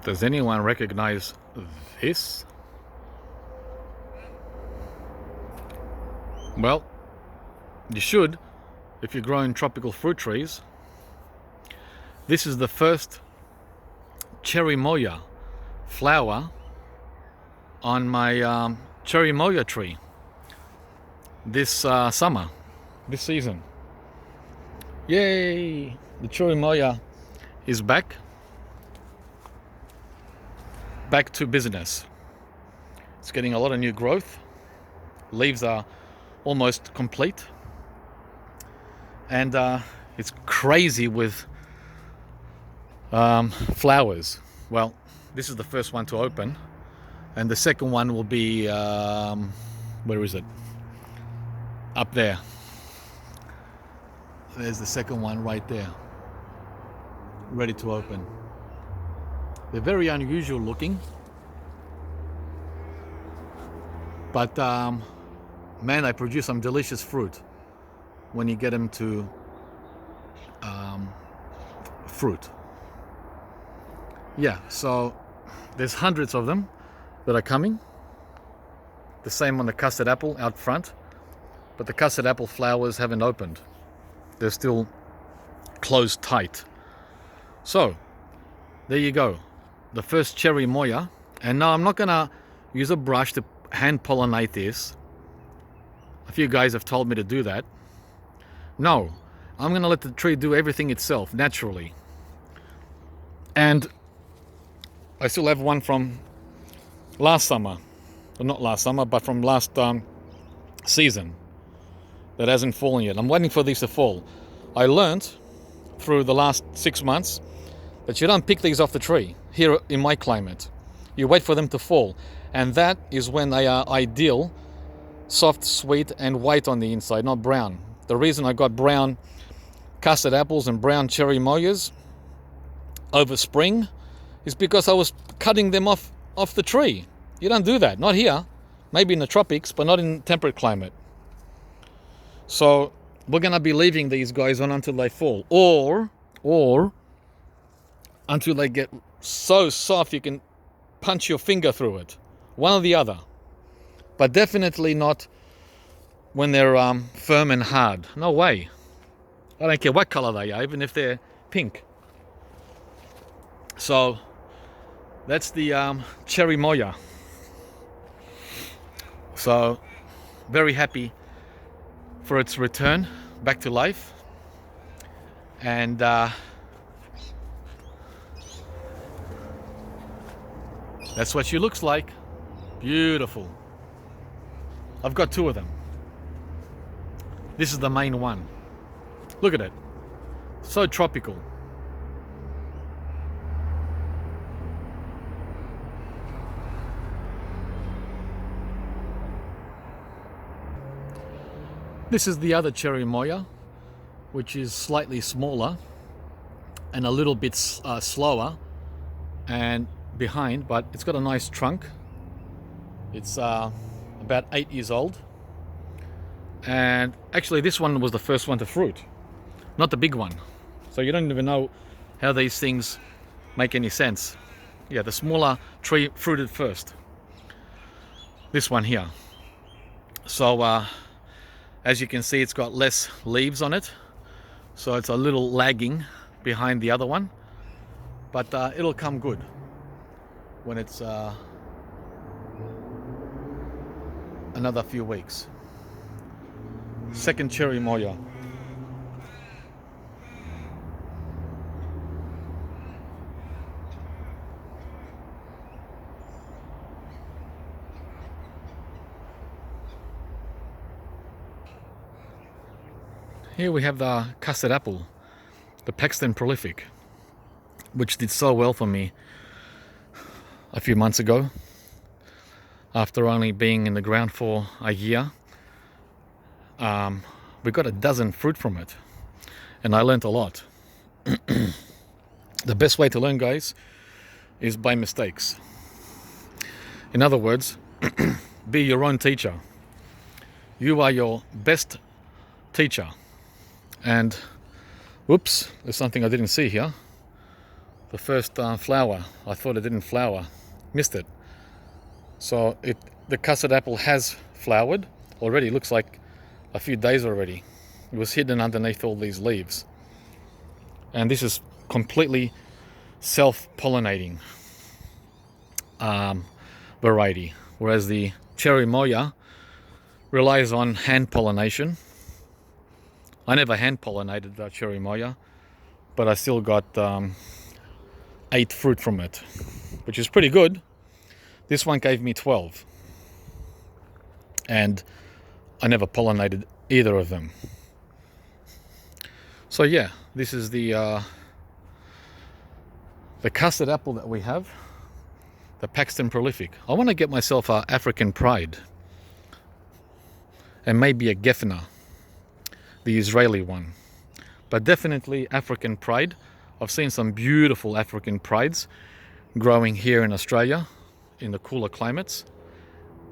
Does anyone recognize this? Well, you should if you're growing tropical fruit trees. This is the first CHERIMOYA flower on my CHERIMOYA tree this summer, this season. Yay! The CHERIMOYA is back to business. It's getting a lot of new growth. Leaves are almost complete, and it's crazy with flowers. Well, this is the first one to open, and the second one will be where is it? Up there. There's the second one right there, ready to open. They're very unusual looking, but man, they produce some delicious fruit when you get them to fruit. Yeah, so there's hundreds of them that are coming. The same on the custard apple out front, but the custard apple flowers haven't opened. They're still closed tight. So there you go, the first CHERIMOYA. And now I'm not gonna use a brush to hand pollinate this. A few guys have told me to do that. No, I'm gonna let the tree do everything itself naturally. And I still have one from last summer, well, not last summer, but from last season that hasn't fallen yet. I'm waiting for these to fall. I learned through the last 6 months that you don't pick these off the tree here in my climate. You wait for them to fall, and that is when they are ideal, soft, sweet, and white on the inside, not brown. The reason I got brown custard apples and brown CHERIMOYAs over spring is because I was cutting them off the tree. You don't do that, not here. Maybe in the tropics, but not in temperate climate. So we're gonna be leaving these guys on until they fall, or until they get so soft you can punch your finger through it. One or the other, but definitely not when they're firm and hard. No way. I don't care what color they are, even if they're pink. So that's the CHERIMOYA. So very happy for its return back to life, and that's what she looks like. Beautiful. I've got two of them. This is the main one. Look at it. So tropical. This is the other CHERIMOYA, which is slightly smaller and a little bit slower and behind, but it's got a nice trunk. It's about 8 years old, and actually this one was the first one to fruit, not the big one. So you don't even know how these things make any sense. Yeah, the smaller tree fruited first. This one here. So as you can see, it's got less leaves on it, so it's a little lagging behind the other one, but it'll come good when it's another few weeks. Second CHERIMOYA. Here we have the custard apple, the Paxton Prolific, which did so well for me a few months ago. After only being in the ground for a year, we got a dozen fruit from it, and I learnt a lot. The best way to learn, guys, is by mistakes. In other words, be your own teacher. You are your best teacher. And whoops, there's something I didn't see here. the first flower. I thought it didn't flower, missed it. So the custard apple has flowered already. Looks like a few days already. It was hidden underneath all these leaves, and this is completely self-pollinating variety, whereas the CHERIMOYA relies on hand pollination. I never hand pollinated the CHERIMOYA, but I still got 8 fruit from it, which is pretty good. This one gave me 12, and I never pollinated either of them. So yeah, this is the custard apple that we have, the Paxton Prolific. I want to get myself a African Pride, and maybe a Gefner, the Israeli one, but definitely African Pride. I've seen some beautiful African Prides growing here in Australia in the cooler climates.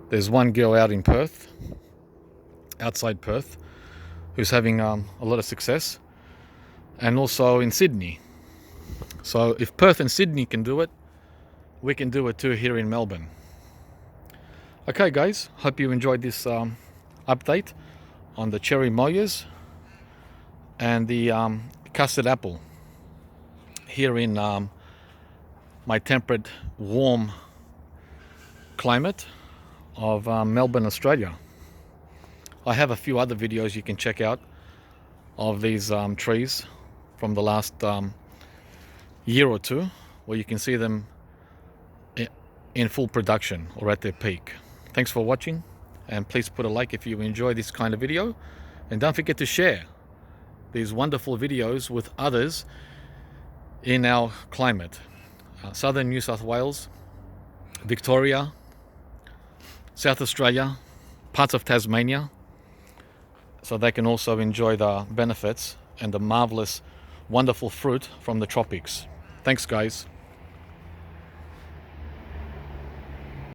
There's one girl out in Perth, outside Perth, who's having a lot of success, and also in Sydney. So if Perth and Sydney can do it, we can do it too here in Melbourne. Okay guys, hope you enjoyed this update on the CHERIMOYAs and the custard apple here in my temperate, warm climate of Melbourne, Australia. I have a few other videos you can check out of these trees from the last year or two, where you can see them in full production or at their peak. Thanks for watching, and please put a like if you enjoy this kind of video, and don't forget to share these wonderful videos with others in our climate. Southern New South Wales, Victoria, South Australia, parts of Tasmania, so they can also enjoy the benefits and the marvelous, wonderful fruit from the tropics. Thanks guys.